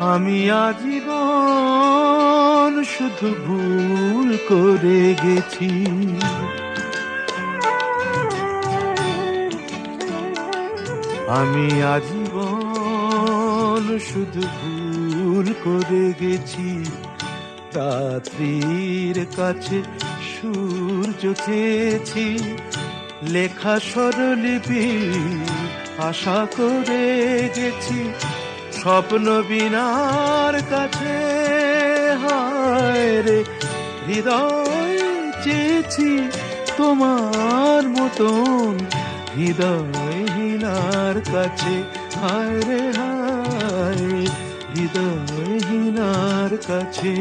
আমি আজীবন শুধু ভুল করে গেছি। আমি আজীবন শুধু ভুল করে গেছি। রাত্রির কাছে সূর্য চেয়েছি, লেখা স্বরলিপি আশা করে গেছি। স্বপ্ন বিনার কাছে হায় রে হৃদয় চেয়েছি তোমার মতন। হৃদয়হীনার কাছে হায় রে হায়, হৃদয়হীনার কাছে।